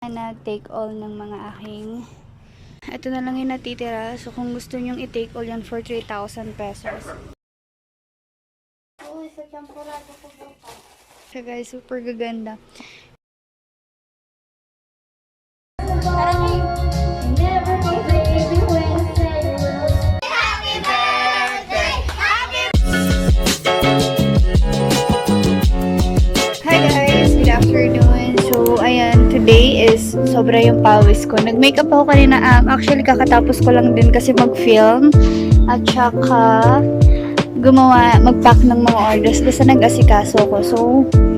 Nag-take all ng mga aking ito na lang yung natitira. So kung gusto nyong i-take all yan for 3,000 pesos. Oh, isa champurado ko ba? So guys, super gaganda. Never complain when I say happy birthday, happy. Hi guys, good afternoon. So ayan, today is sobra yung pawis ko. Nag-makeup ako kanina. Actually kakatapos ko lang din kasi mag-film at saka mag-pack ng mga orders. Basta nag-asikaso ko. So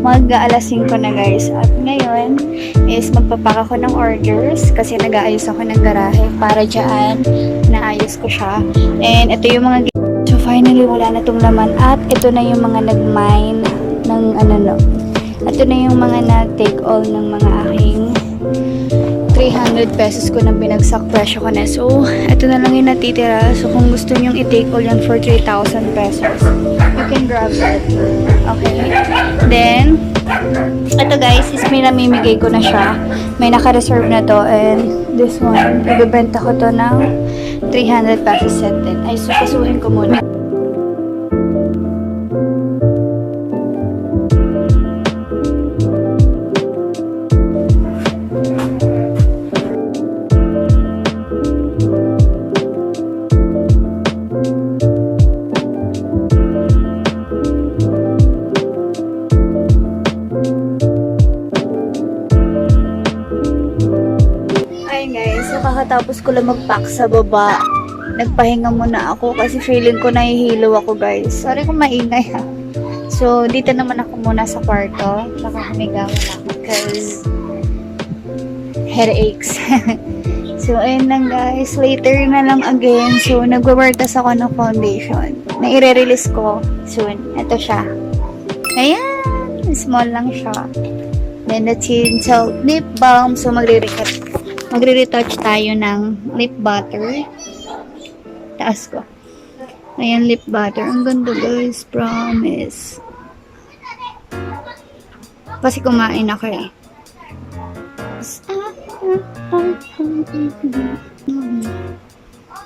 mag-aalas 5 na guys. At ngayon is magpapack ako ng orders kasi nag-aayos ako ng garahe para dyan. Naayos ko siya. And ito yung mga so finally wala na tong laman. At ito na yung mga nag-mine ng ito na yung mga nag-take all ng mga aking 300 pesos ko nang binagsak presyo ko na. So, ito na lang yung natitira. So, kung gusto nyong i-take all yan for 3,000 pesos, you can grab it. Okay? Then, ito guys, is may namimigay ko na siya. May naka-reserve na to. And this one, ibibenta ko to ng 300 pesos set din. Ay, so, kasuhin ko muna. Kakatapos ko lang mag-pack sa baba. Nagpahinga muna ako kasi feeling ko nahihilo ako guys. Sorry kung maingay ha. So, dito naman ako muna sa kwarto. Baka humiga muna ako because headaches. So, ayun lang guys. Later na lang again. So, nagwa-wortas ako ng foundation na i-release ko soon. Ito siya. Ayan! Small lang siya. Then, the Chin Salt Lip Balm. So, magre-retouch tayo ng lip butter. Taas ko. Ayan, lip butter. Ang ganda guys. Promise. Kasi kumain ako eh.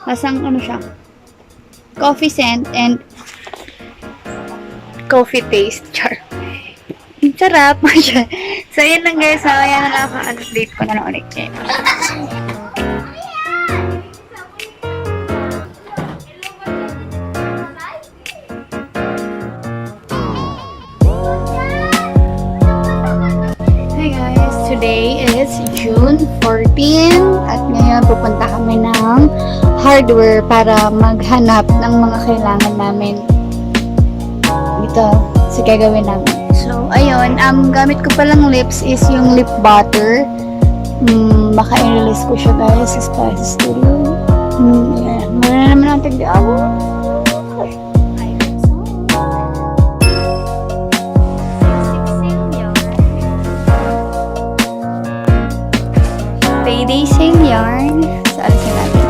Kasang ano siya? Coffee scent and coffee taste. Char. Sarap. So, ayan lang guys. So, ayan na lang ako. Update ko na lang ulit. Hi guys. Today is June 14. At ngayon pupunta kami ng hardware para maghanap ng mga kailangan namin. Ito. So, gagawin namin. So, ayun, gamit ko palang lips is yung lip butter. Baka i-release ko siya guys sa Spicy.studio. Yeah. Meron naman ang tag-awa. Bday same yarn. Saan ka natin?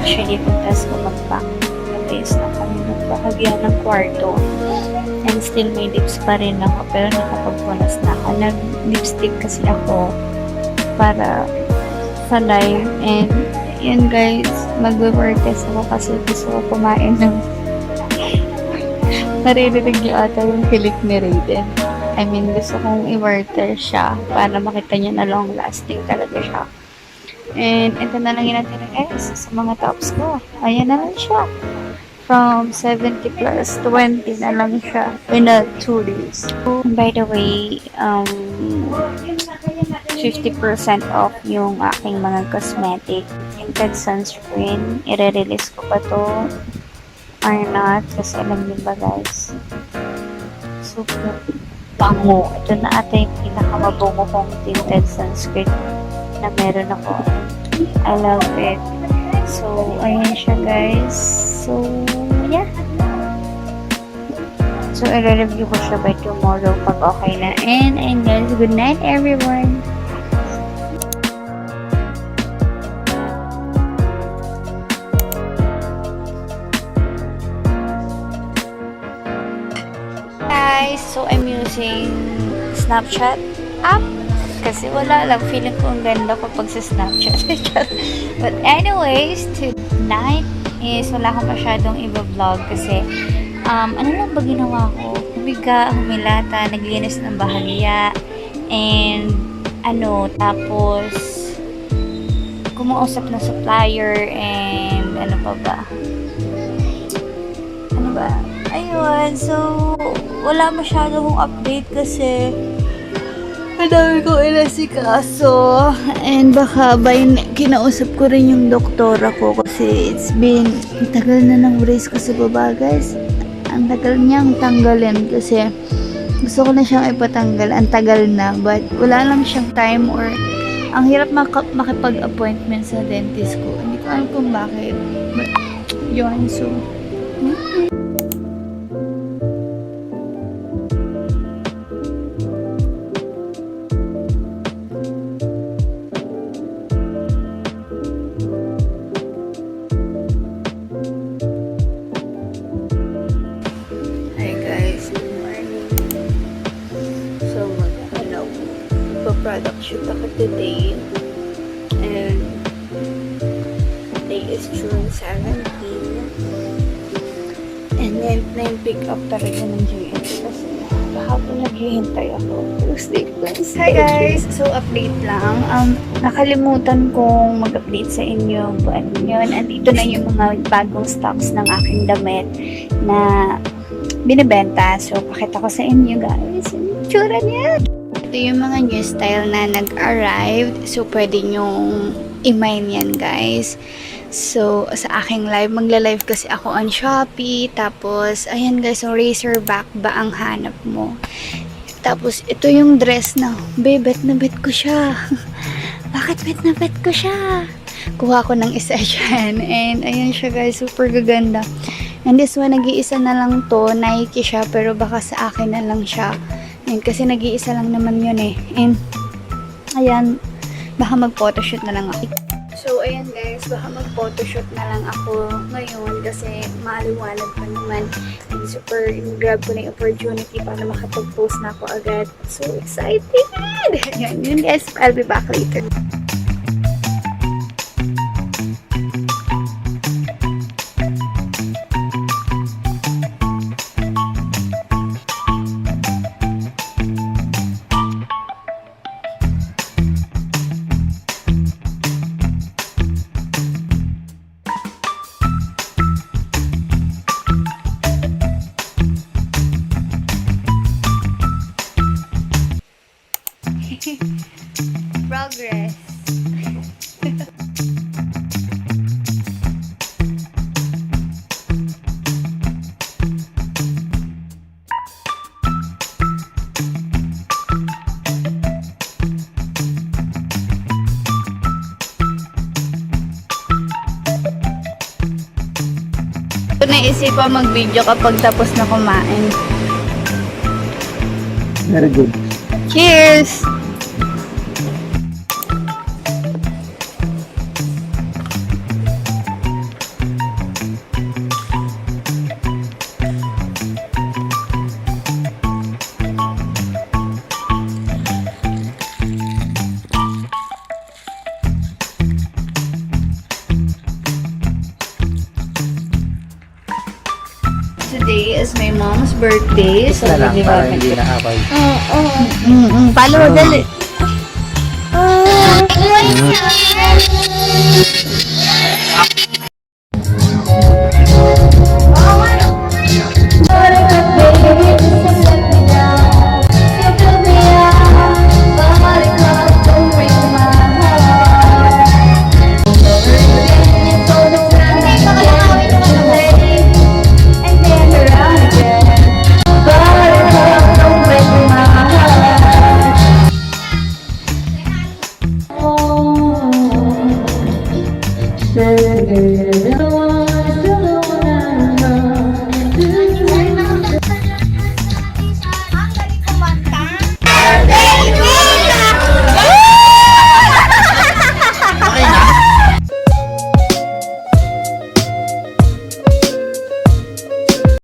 Actually, pagkas ko mag-pack, nag-ayos na kami nagbahagyan ng kwarto. And still may lips pa rin ako, pero nakapagpunas na ako. Nag-lipstick kasi ako para sa live. And yun guys, mag-workers ako kasi gusto ko kumain ng naririnig niyo ata yung kilik ni Raiden. I mean, gusto kong i-worker siya para makita niyo na long lasting talaga siya. And ito na lang yung natin guys sa mga tops ko. Ayan na lang siya. From 70 plus 20 na lang siya in a 2 days. By the way, 50% off yung aking mga cosmetic. Tinted sunscreen. I-release ko pa to or not. Kasi alam niyo ba guys, super bango. Ito na ata yung pinakamabango kong tinted sunscreen na meron ako. I love it. So, ayan siya guys. So, yeah. So, i-review ko siya by tomorrow pag okay na. And guys, good night everyone! Guys, so I'm using Snapchat app kasi wala lang, feeling ko ang ganda kapag sa Snapchat. But anyways, tonight is wala akong masyadong i-vlog kasi ano lang ba ginawa ko? Humiga, humilata, naglinis ng bahalya, and tapos kumausap ng supplier, and ano ba? Ayun, so wala masyadong update kasi ang dami kong inasikaso, and baka kinausap ko rin yung doktora ko kasi it's been tagal na ng brace ko sa baba guys. Ang tagal niyang tanggalin kasi gusto ko na siyang ipatanggal. Ang tagal na, but wala lang siyang time, or ang hirap makipag-appointment sa dentist ko. Hindi ko alam kung bakit, but yun, so product shoot ako today, and today is June 17, and then pick up talaga ng GS kasi kahapon naghihintay ako. Tuesday plus. Hi guys! So update lang, nakalimutan kong mag-update sa inyo, but yun, andito na yung mga bagong stocks ng aking damit na binibenta. So pakita ko sa inyo guys yung tsura niya. Ito yung mga new style na nag-arrive. So, pwede nyong i-mine yan, guys. So, sa aking live, magla-live kasi ako on Shopee. Tapos, ayan guys, so razorback ba ang hanap mo? Tapos, ito yung dress na, bet na bet ko siya. Bakit bet na bet ko siya? Kuha ko ng isa dyan. And, ayan siya guys, super gaganda. And this one, nag-iisa na lang to. Nike siya, pero baka sa akin na lang siya. And kasi nag-iisa lang naman yun eh. And, ayan, baka mag-photoshoot na lang ako. So, ayan guys, baka mag-photoshoot na lang ako ngayon kasi maliwanag pa naman. And super, grab ko na yung opportunity para makapag-post na ako agad. So, excited! Ayan, yun guys, I'll be back later. Progress. Naisipan mag-video kapag tapos na kumain. Very good. Cheers! Today is my mom's birthday. So, na lang para hindi naabay. Follow, dali.